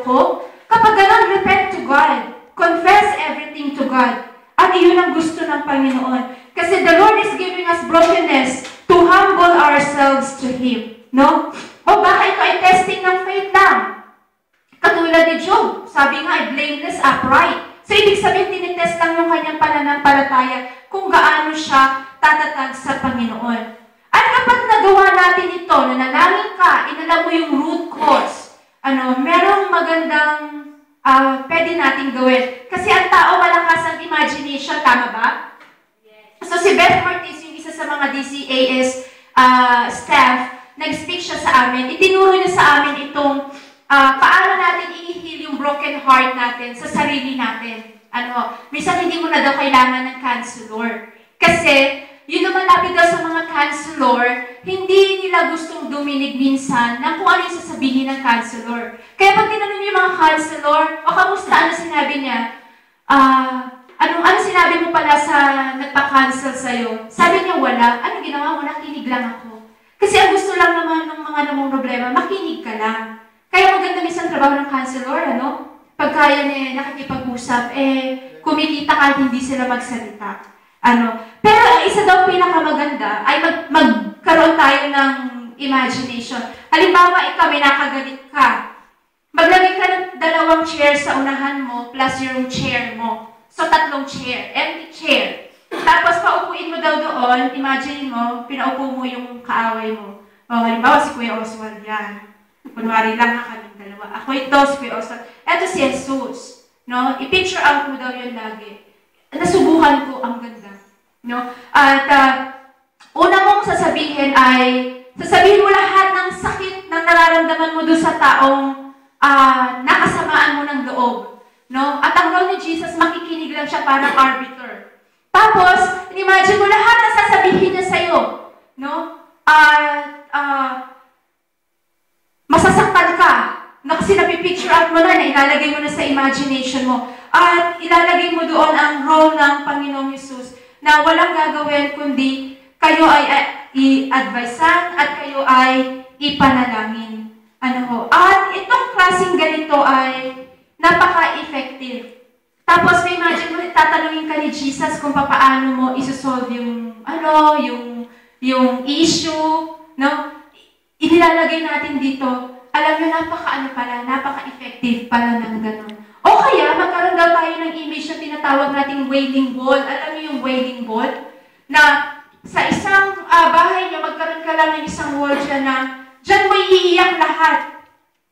ko? Kapag ganun, repent to God. Confess everything to God. At iyon ang gusto ng Panginoon. Kasi the Lord is giving us brokenness to humble ourselves to Him. No? O baka ito ay testing ng faith lang. Katulad ni Job. Sabi nga, ay blameless, upright. So, ibig sabihin, tinitest lang yung kanyang pananampalataya kung gaano siya tatatag sa Panginoon. At kapag nagawa natin ito, nanalangin ka, inala mo yung root cause, merong magandang pwede nating gawin. Kasi ang tao malakas ang imagination, tama ba? Yes. So si Beth Martis, yung isa sa mga DCAS staff, nag-speak siya sa amin. Itinuro niya sa amin itong paano natin i-heal yung broken heart natin sa sarili natin. Minsan hindi mo na daw kailangan ng counselor. Kasi yun naman lapit daw sa mga counselor, hindi nila gustong duminig minsan ng kung ano yung sasabihin ng counselor. Kaya pag tinanong niyo yung mga counselor, o kamusta, ano sinabi niya? Ano sinabi mo pala sa nagpa-cancel sa'yo? Sabi niya, wala. Ano ginawa mo? Nakinig lang ako. Kasi ang gusto lang naman ng mga namang problema, makinig ka lang. Kaya maganda minsan trabaho ng counselor, Pagka yan nakikipag-usap, kumikita kahit hindi sila magsalita. Pero ang isa daw pinakamaganda ay magkaroon tayo ng imagination. Halimbawa, ikaw may nakagalit ka. Maglagay ka ng 2 chair sa unahan mo plus yung chair mo. So, 3 chair. Empty chair. Tapos, paupuin mo daw doon, imagine mo, pinaupo mo yung kaaway mo. Halimbawa, si Kuya Oswald yan. Kunwari lang na kaming dalawa. Ako ito, si Kuya Oswald. Ito si Jesus. I-picture out mo daw yun lagi. Nasubukan ko, ang ganda. At una mong sasabihin mo lahat ng sakit na nararamdaman mo doon sa taong nakasamaan mo ng loob. At ang role ni Jesus, makikinig lang siya parang arbiter. Tapos, imagine mo lahat na sasabihin niya sa'yo. Masasaktan ka. Kasi napipicture out mo na, ilalagay mo na sa imagination mo. At ilalagay mo doon ang role ng Panginoong Jesus na walang gagawin kundi kayo ay i-advisean at kayo ay ipanalangin. At itong klaseng ganito ay napaka-effective. Tapos may imagine mo, tatanungin ka ni Jesus kung paano mo isosolve yung issue, inilalagay natin dito. Alam nyo, napaka-effective pala ng gano'n. O kaya, magkaroon daw tayo ng image na tinatawag nating wailing wall. Alam niyo yung wailing wall? Na sa isang bahay niyo, magkaroon ka lang ng isang wall dyan na dyan mo iiyak lahat.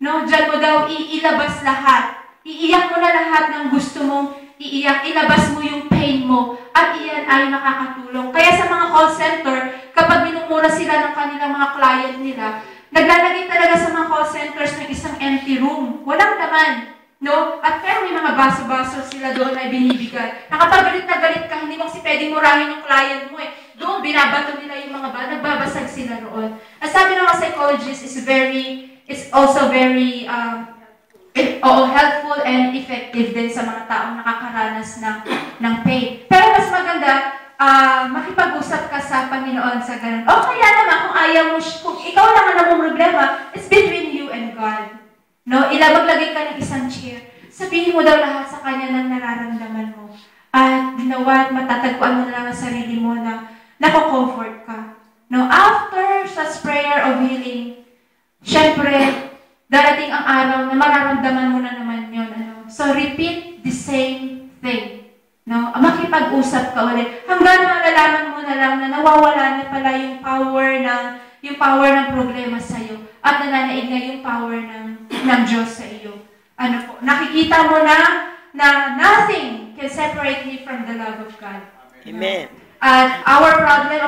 Dyan mo daw ilabas lahat. Iiyak mo na lahat ng gusto mong iiyak. Ilabas mo yung pain mo. At iyan ay nakakatulong. Kaya sa mga call center, kapag minumura sila ng kanilang mga client nila, naglalagay talaga sa mga call centers ng isang empty room. Walang laman. At pero may mga baso-baso sila doon ay binibigay. Kapag galit na galit ka, hindi mo kasi pwedeng murahin yung client mo Doon, binabato nila yung mga nagbabasag sila roon. At sabi ng mga psychologist, is also very helpful and effective din sa mga taong nakakaranas ng pain. Pero mas maganda, makipag-usap ka sa Panginoon sa ganun. O kaya naman, kung ayaw mo, kung ikaw lang ang namang problema, it's between you and God. Maglagay ka ng isang chair. Sabihin mo daw lahat sa Kanya ng nararamdaman mo. At matatagpuan mo na lang ang sarili mo na nako-comfort ka. After such prayer of healing, syempre, darating ang araw na mararamdaman mo na naman yun. So, repeat the same thing. Makipag-usap ka ulit. Hanggang malalaman mo na lang na nawawala na pala yung power ng problema sa'yo. At nananaig na yung power ng Diyos sa iyo. Nakikita mo na nothing can separate me from the love of God. Amen. At our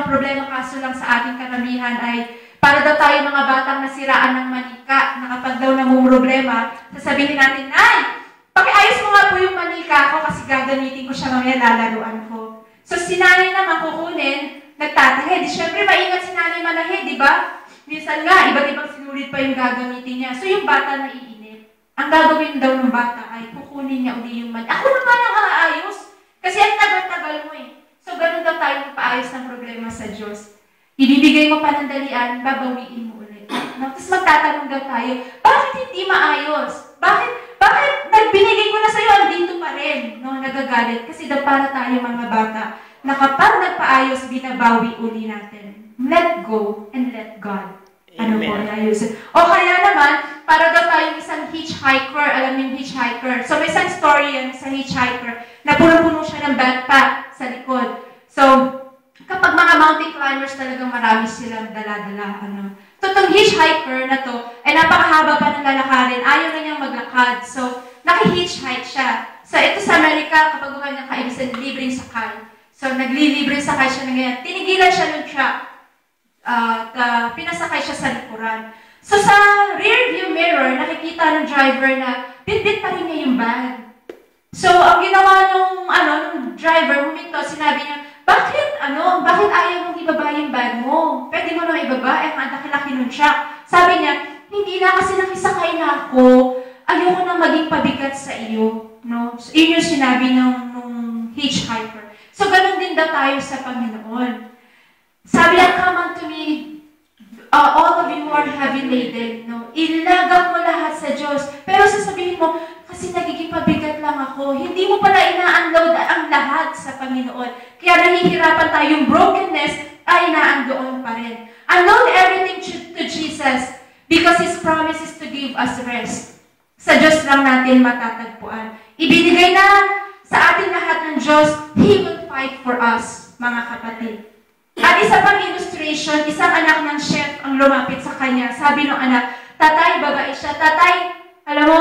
problema kaso lang sa ating karamihan ay para daw tayo mga batang nasiraan ng manika na kapag daw namumroblema, sasabihin natin, ay, pakiayos mo nga po yung manika ko kasi gagamitin ko siya mamaya, lalaruan ko. So si nanay naman kukunin, nagtatahe. Siyempre maingat si nanay manahe, di ba? Minsan nga, iba't ibang sinulit pa yung gagamitin niya. So yung bata naiinip. Ang gagawin daw ng bata ay kukunin niya uli yung manika. Ako naman ang aayos. Kasi ang tagal-tagal mo So ganun daw tayo magpaayos ng problema sa Diyos. Ibibigay mo panandalian, babawiin mo ulit. Tapos magtatanong daw tayo, bakit hindi maayos? Bakit bata na kapag nagpaayos, binabawi uli natin. Let go and let God. Ano po, ayusin. O kaya naman, para daw tayong isang hitchhiker, alam niyo yung hitchhiker. So may isang story yan sa hitchhiker na puno-puno siya ng backpack sa likod. So, kapag mga mountain climbers talagang marami silang dala-dala, Totong hitchhiker na to, ay napakahaba pa ng lalakarin, ayaw na niyang maglakad. So, naki-hitchhike siya. So, ito sa Amerika, kapag bukan niya kaibisan, libreng sakay. So, naglilibreng sakay siya ng ganyan. Tinigilan siya ng truck. Pinasakay siya sa likuran. So, sa rear view mirror, nakikita ng driver na bit-bit pa rin niya yung bag. So, ang ginawa nung driver, huminto, sinabi niya, bakit ayaw mong ibaba yung bag mo? Pwede mo naman ibaba, laki-laki nun siya. Sabi niya, hindi na kasi nakisakay na ako, ayoko na maging pabigat sa iyo. No? So, yun yung sinabi nung hitchhiker. So, ganun din daw tayo sa Panginoon. Sabi niya, come unto me, all of you who are heavy laden. No? Ilagak mo lahat sa Diyos. Pero sasabihin mo, kasi nagiging pabigat lang ako. Hindi mo pala ina-unload ang lahat sa Panginoon. Kaya nahihirapan tayo, yung brokenness ay ina-unload pa rin. Unload everything to Jesus because His promise is to give us rest. Sa Diyos lang natin matatagpuan. Ibinigay na sa ating lahat ng Diyos, He will fight for us, mga kapatid. At isa pang illustration, isang anak ng chef ang lumapit sa kanya. Sabi ng anak, tatay, babae siya, tatay, alam mo,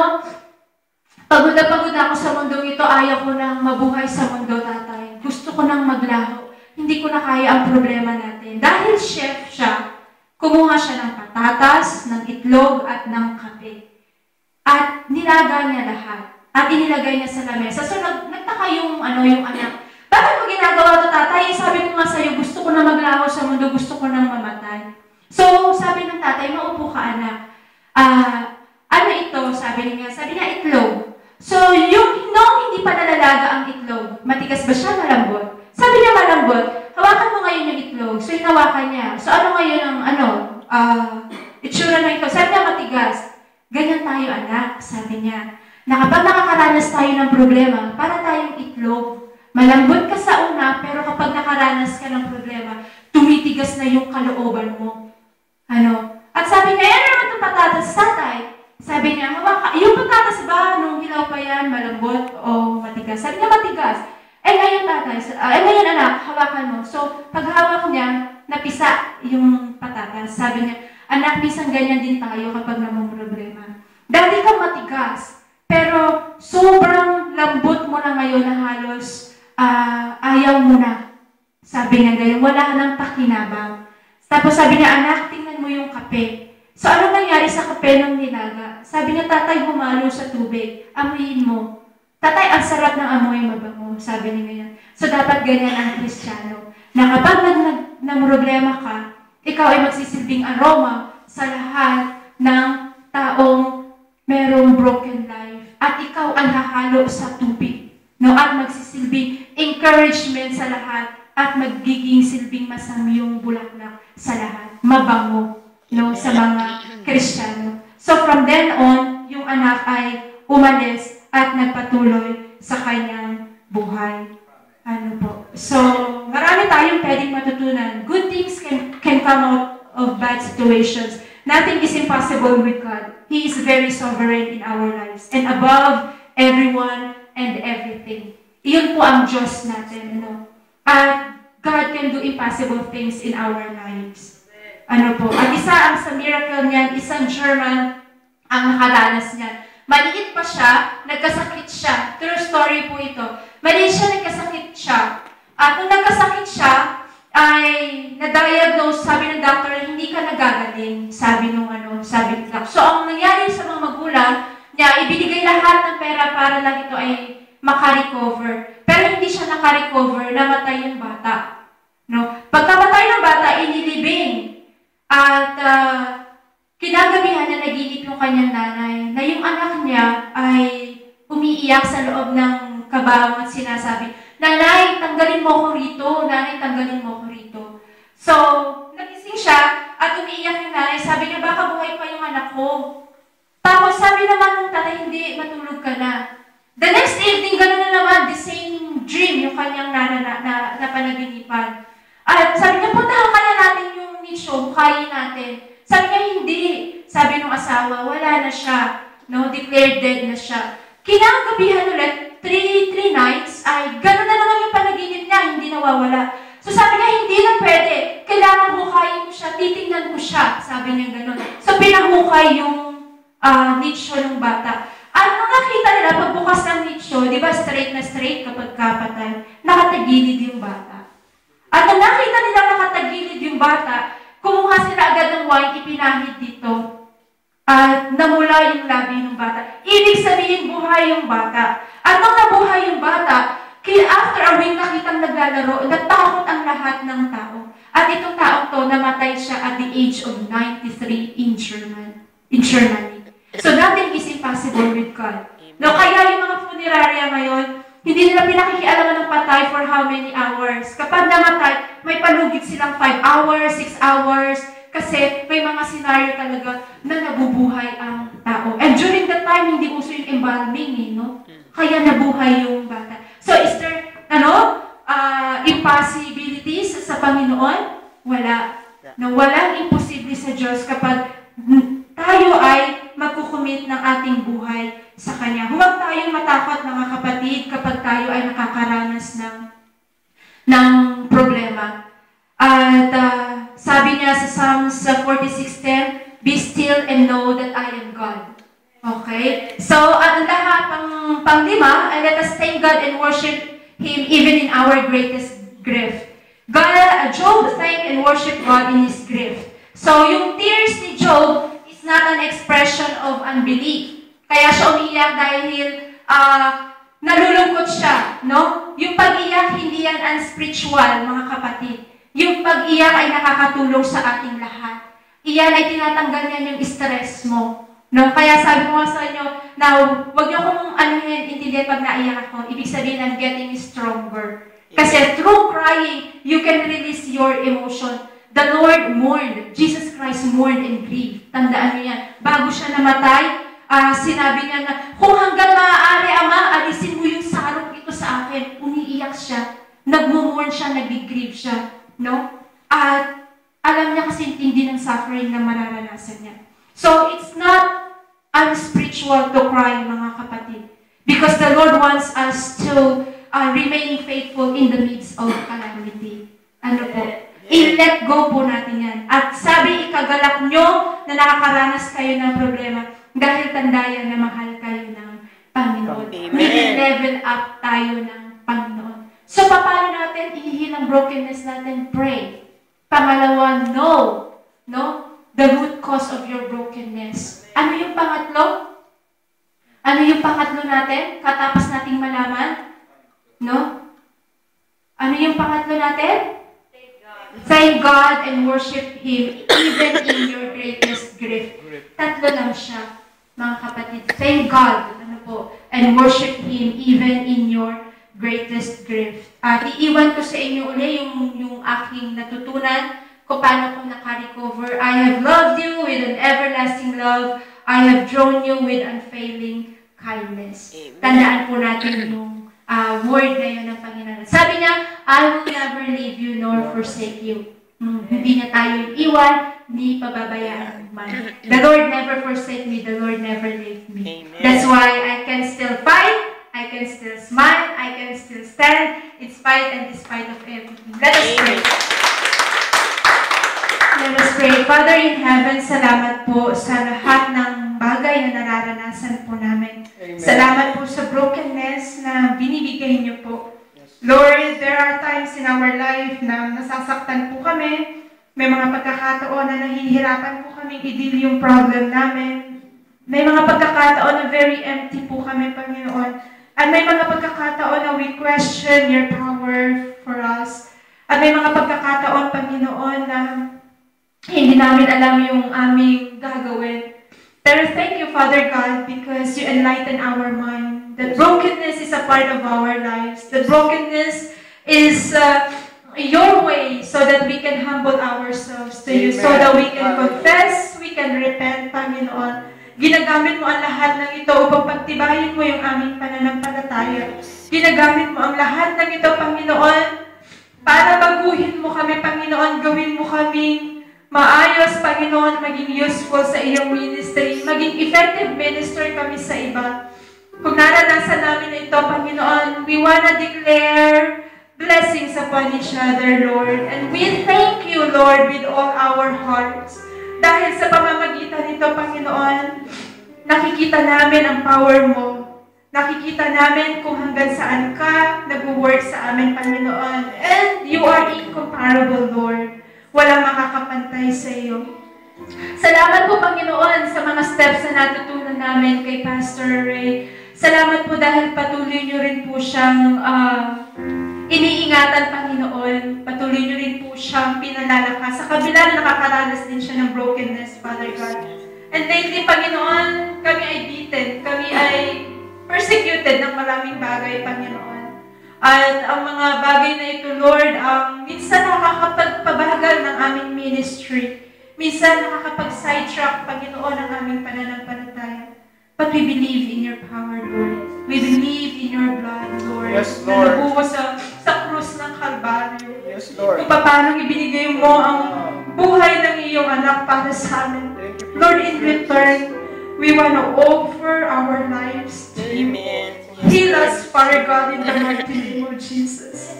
pagod na ako sa mundong ito, ayaw ko nang mabuhay sa mundo, tatay. Gusto ko nang maglaho. Hindi ko na kaya ang problema natin. Dahil chef siya, kumuha siya ng patatas, ng itlog, at ng kape. At nilaga niya lahat. At inilagay niya sa lamesa. So nagtaka yung anak. Bakit mo ginagawa ito, tatay? Sabi ko nga sa'yo, gusto ko na maglaho sa mundo, gusto ko nang mamatay. So sabi ng tatay, maupo ka, anak. Ano ito? Sabi niya itlog. So, nung hindi pa nalalaga ang itlog, matigas ba siya, malambot? Sabi niya malambot, hawakan mo ngayon yung itlog. So, hinawakan niya. So, ano ngayon ang, itsura ng itlog? Sabi niya matigas. Ganyan tayo, anak, sabi niya. Na kapag nakakaranas tayo ng problema, para tayong itlog. Malambot ka sa una, pero kapag nakaranas ka ng problema, tumitigas na yung kalooban mo. At sabi niya, ano naman itong patatas, tatay? Sabi niya, yung patatas ba, nung hilaw pa yan, malambot o matigas? Sabi niya, matigas. Ngayon tatay, ngayon anak, hawakan mo. So, paghawak niya, napisa yung patatas. Sabi niya, anak, minsan ganyan din tayo kapag namumroblema. Dati kang matigas, pero sobrang lambot mo na ngayon na halos ayaw mo na. Sabi niya ganyan, wala nang pakinabang. Tapos sabi niya, anak, tingnan mo yung kape. So, ano nangyari sa kape ng nilaga? Sabi niya, tatay, humalo sa tubig. Amuyin mo. Tatay, ang sarap ng amoy, mabango. Sabi niya ganyan. So, dapat ganyan ang Kristiyano. Na kapag namroblema ka, ikaw ay magsisilbing aroma sa lahat ng taong merong broken life. At ikaw ang hahalo sa tubig. No? At magsisilbing encouragement sa lahat. At magiging silbing masamyong bulaklak sa lahat. Mabango. No, sa mga Kristiyano. So from then on, yung anak ay umalis at nagpatuloy sa kanyang buhay. So, marami tayong pwedeng matutunan. Good things can come out of bad situations. Nothing is impossible with God. He is very sovereign in our lives. And above everyone and everything. Iyon po ang Diyos natin. At God can do impossible things in our lives. At isa ang sa miracle niyan, isang German ang nakaranas niyan. Maliit pa siya, nagkasakit siya. True story po ito. Maliit siya, nagkasakit siya. At nung nagkasakit siya, ay na-diagnose, sabi ng doctor, hindi ka nagagaling, sabi ng doctor. So, ang nangyari sa mga magulang niya, ibinigay lahat ng pera para lang ito ay makarecover. Pero hindi siya nakarecover, namatay yung bata. Pagkamatay ng bata, inilibing. At kinagabihan na naginip yung kanyang nanay na yung anak niya ay umiiyak sa loob ng kabawang at sinasabi, Nanay, tanggalin mo ko rito. Nanay, tanggalin mo ko rito. So, nagising siya at umiiyak yung nanay. Sabi niya, baka buhay pa yung anak ko. Tapos sabi naman ng tatay, hindi, matulog ka na. The next evening, gano'n na naman, the same dream yung kanyang nana na panaginipan. At sabi niya, puntahan kaya natin yung nicho, bukayin natin. Sabi niya, hindi. Sabi ng asawa, wala na siya. No, declared dead na siya. Kinagabihan ulit, 3 nights, ay gano'n na naman yung panaginip niya, hindi nawawala. So sabi niya, hindi na pwede. Kailangan bukayin mo siya, titingnan mo siya. Sabi niya gano'n. So pinahukay yung nicho ng bata. At nung nakita nila, pagbukas ng nicho, di ba straight na straight kapag kapatay, nakatagilid yung bata. At nung nakita nila nakatagilid yung bata, kumuha sila agad ng wine, ipinahid dito. At namula yung labi ng bata. Ibig sabihin, buhay yung bata. At nung nabuhay yung bata, after a week nakitang naglalaro, natakot ang lahat ng tao. At itong taong to, namatay siya at the age of 93 in Germany. So nothing is impossible with God. No, kaya yung mga funeraria ngayon, hindi nila pinakikialaman ng patay for how many hours. Kapag namatay, may palugit silang 5 hours, 6 hours, kasi may mga senaryo talaga na nabubuhay ang tao. And during that time, hindi uso yung embalming, no? Kaya nabuhay yung bata. So is there, impossibilities sa Panginoon? Wala. No, walang imposible sa Diyos kapag tayo ay magkukumit ng ating buhay sa Kanya. Huwag tayong matakot, mga kapatid, kapag tayo ay nakakaranas ng problema. At sabi niya sa Psalms 46:10, "Be still and know that I am God." Okay? So, ang lahat pang-lima, let us thank God and worship Him even in our greatest grief. Job thanked and worshiped God in his grief. So, yung tears ni Job is not an expression of unbelief. Kaya siya umiiyak dahil nalulungkot siya, no? Yung pag-iyak, hindi yan unspiritual, mga kapatid. Yung pag-iyak ay nakakatulong sa ating lahat. Iyan ay tinatanggal niyan yung stress mo. No? Kaya sabi ko nga sa inyo, now, wag niyo akong intindihan pag naiyak ako. Ibig sabihin, I'm getting stronger. Kasi through crying, you can release your emotion. The Lord mourned. Jesus Christ mourned and grieved. Tandaan niyo yan. Bago siya namatay, sinabi niya na, kung hanggang maaari, Ama, alisin mo yung sarong ito sa akin. Umiiyak siya. Nagmumurn siya, nag-grieve siya. No? At alam niya kasi hindi ng suffering na mararanasan niya. So, it's not unspiritual to cry, mga kapatid. Because the Lord wants us to remain faithful in the midst of calamity. Ano po? I-let go po natin yan. At sabi, ikagalak nyo na nakakaranas kayo ng problema dahil tandayan na mahal kayo ng Panginoon. Level up tayo ng Panginoon. So, paano natin ihihil ang brokenness natin? Pray. Pangalawa, no. The root cause of your brokenness. Ano yung pangatlo? Ano yung pangatlo natin? Katapos nating malaman? No? Ano yung pangatlo natin? Thank God and worship Him even in your greatest grief. Tatlo lang siya, mga kapatid. Thank God, and worship Him even in your greatest grief. Iiwan ko sa inyo uli yung aking natutunan kung paano ko naka-recover. I have loved you with an everlasting love. I have drawn you with unfailing kindness. Amen. Tandaan po natin yung word na yun ng Panginoon. Sabi niya, I will never leave you nor forsake you. Hindi niya tayo iwan, ni pababayaan man. The Lord never forsake me. The Lord never leave me. Amen. That's why I can still fight. I can still smile. I can still stand in spite and despite of everything. Let us pray. Let us pray. Father in heaven, salamat po sa lahat ng bagay na nararanasan po namin. Amen. Salamat po sa brokenness na binibigay niyo po. Yes. Lord, there are times in our life na nasasaktan po kami. May mga pagkakataon na nahihirapan po kami i-deal yung problem namin. May mga pagkakataon na very empty po kami, Panginoon. At may mga pagkakataon na we question your power for us. At may mga pagkakataon, Panginoon, na hindi namin alam yung aming gagawin. Pero thank you, Father God, because you enlighten our mind. That brokenness is a part of our lives. The brokenness is your way so that we can humble ourselves to you, so that we can confess, we can repent, Panginoon. Ginagamit mo ang lahat ng ito upang pagtibayin mo yung aming pananampalataya. Ginagamit mo ang lahat ng ito, Panginoon, Para baguhin mo kami, Panginoon, gawin mo kaming maayos, Panginoon, maging useful sa iyong ministry, maging effective minister kami sa iba. Kung naranasan namin ito, Panginoon, we wanna declare blessings upon each other, Lord. And we thank you, Lord, with all our hearts. Dahil sa pamamagitan nito, Panginoon, nakikita namin ang power mo. Nakikita namin kung hanggang saan ka nag-work sa amin, Panginoon. And you are incomparable, Lord. Walang makakapantay sa iyo. Salamat po, Panginoon, sa mga steps na natutunan namin kay Pastor Ray. Salamat po dahil patuloy niyo rin po siyang iniingatan, Panginoon. Patuloy niyo rin po siyang pinalalakas. Sa kabila, nakakaranas din siya ng brokenness, Father God. And lately, Panginoon, kami ay beaten. Kami ay persecuted ng maraming bagay, Panginoon. At ang mga bagay na ito, Lord, minsan nakakapagpabagal ng aming ministry. Minsan nakakapag-sidetrack, Panginoon, ang aming pananampalataya. But we believe in your power, Lord. We believe in your blood, Lord. Yes, Lord. Na nabuhos sa krus ng Kalbaryo. Yes, Lord. Kung paano ibinigay mo ang buhay ng iyong anak para sa amin. Lord, in return, we want to offer our lives to you. Amen. Heal us, Father God, in the mighty name of Jesus.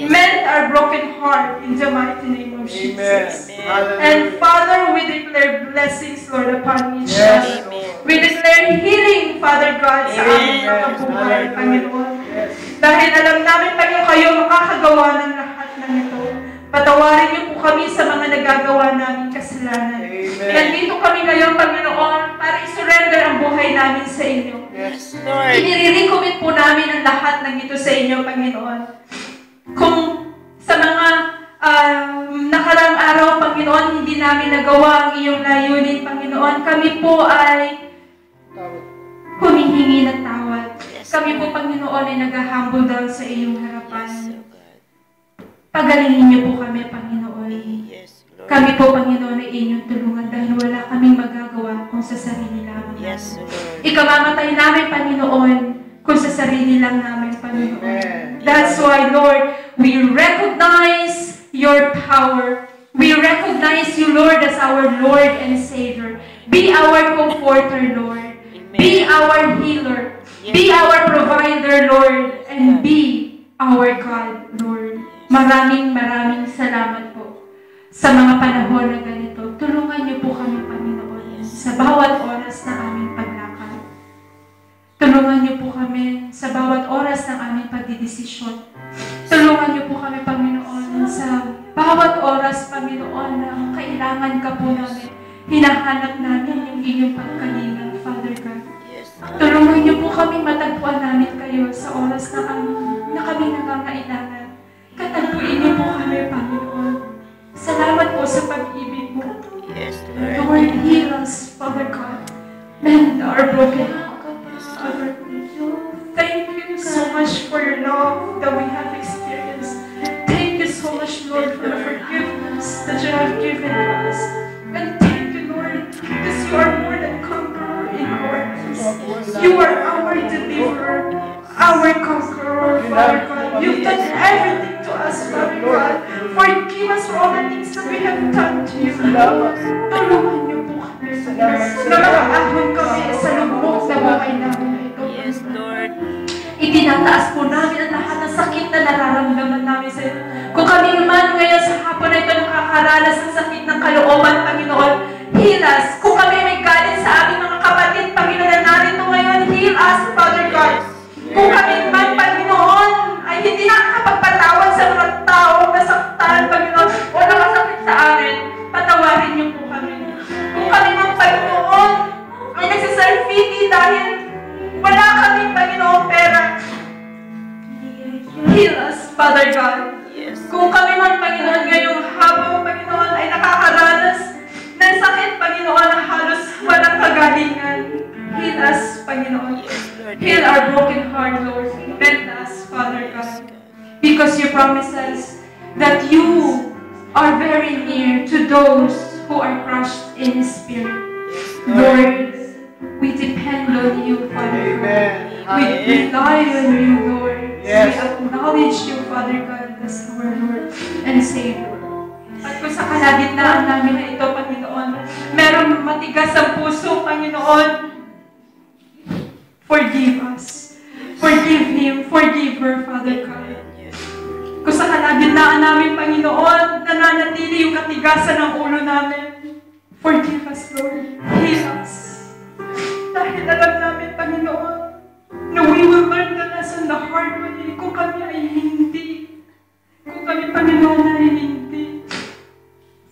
Mend our broken heart in the mighty name of Jesus. And Father, we declare blessings, Lord, upon each other. We declare healing, Father God, sa aming mga buhay, Panginoon. Dahil alam namin, Panginoon, kayo makakagawa ng lahat ng ito. Patawarin niyo po kami sa mga nagagawa namin kasalanan. Nandito kami ngayon, Panginoon, para isurrender ang buhay namin sa inyo. Yes, Lord. Inire-recommit po namin ang lahat ng ito sa inyo, Panginoon. Kung sa mga nakarang araw, Panginoon, hindi namin nagawa ang iyong layunin, Panginoon, kami po ay humihingi ng tawad. Kami po, Panginoon, ay nag-humble down sa iyong harapan. Pagalingin niyo po kami, Panginoon. Kami po, Panginoon, ay inyong tulungan dahil wala kaming magagawa kung sa sarili lamang. Yes, Lord. Ikamamatay namin, Panginoon, kung sa sarili lang namin, Panginoon. That's why, Lord, we recognize your power. We recognize you, Lord, as our Lord and Savior. Be our comforter, Lord. Be our healer. Be our provider, Lord. And be our God, Lord. Maraming salamat po sa mga panahon na ganito. Tulungan niyo po kami, Panginoon, sa bawat oras na aming paglakad. Tulungan niyo po kami sa bawat oras ng aming pagdidesisyon. Tulungan niyo po kami, Panginoon, sa bawat oras, Panginoon, na kailangan ka po namin. Hinahanap namin yung inyong pagkalinga, Father God. Tulungan niyo po kami matagpuan namin kayo sa oras na kami nangangailangan. Katagpuin niyo po kami, Panginoon. Salamat po sa pag-ibig mo. Yes, Lord. Lord, heal us, Father God. Mend our broken hearts, Father. Thank you so much for your love that we have experienced. Thank you so much, Lord, for the forgiveness that you have given us. And thank you, Lord, because you are more than conqueror in our lives. You are our deliverer, our conqueror, Father God. You've done everything to us, Father God. Forgive us for all the things that we have done to you. Tulungan niyo po kami na makaahon kami sa lubog na buhay namin na ito. Yes, Lord. Itinataas po namin ang lahat ng sakit na nararamdaman namin sa iyo. Kung kami naman ngayon sa hapon na ito nakakaranas ng sakit ng kalooban, Panginoon, heal us. Kung kami may galit sa aming mga kapatid, Panginoon, na narito ngayon, heal us, Father God. Kung kami man, Panginoon, ay hindi nakakapagpatawad sa mga taong nasaktan, Panginoon, o nakasakit sa amin, patawarin niyo po kami. Kung kami man, Panginoon, ay nagsasalfiti dahil wala kami, Panginoon, pera, heal us, Father God. Kung kami man, Panginoon, ngayong habang, Panginoon, ay nakakaranas ng sakit, Panginoon, na halos walang kagalingan, heal us, Panginoon. Heal our broken heart, Lord. Mend us, Father God. Because you promise us that you are very near to those who are crushed in spirit. Lord, we depend on you, Father God. We rely on you, Lord. We acknowledge you, Father God, as our Lord and Savior. At kung sa kalagitnaan namin na ito, Panginoon, merong matigas ang puso, Panginoon, forgive us. Forgive him, forgive her, Father God. Kung sa kalagitnaan namin, Panginoon, nananatili yung katigasan ng ulo namin, forgive us, Lord. Heal us. Dahil alam namin, Panginoon, na we will learn the lesson the hard way kung kami ay hindi. Kung kami, Panginoon, ay hindi.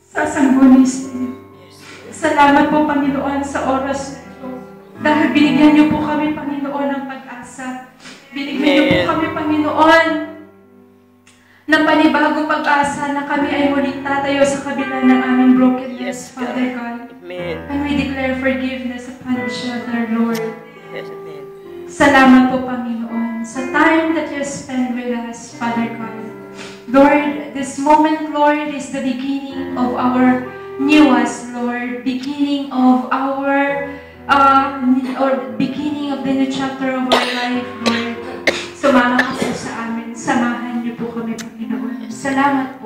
Sasanggunis niyo. Salamat po, Panginoon, sa oras na ito. Dahil binigyan niyo po kami, Panginoon, ng pag-asa. Binigyan niyo po kami, Panginoon, ng panibagong pag-asa na kami ay muling tatayo sa kabila ng aming brokenness, Father God. Amen. And we declare forgiveness upon each other, Lord. Yes, amen. Salamat po, Panginoon, sa time that you spend with us, Father God. Lord, this moment, Lord, is the beginning of our new us, Lord. Beginning of our, or beginning of the new chapter of our life, Lord. Sumama ka po sa amin. Samahan niyo po kami, Panginoon. Salamat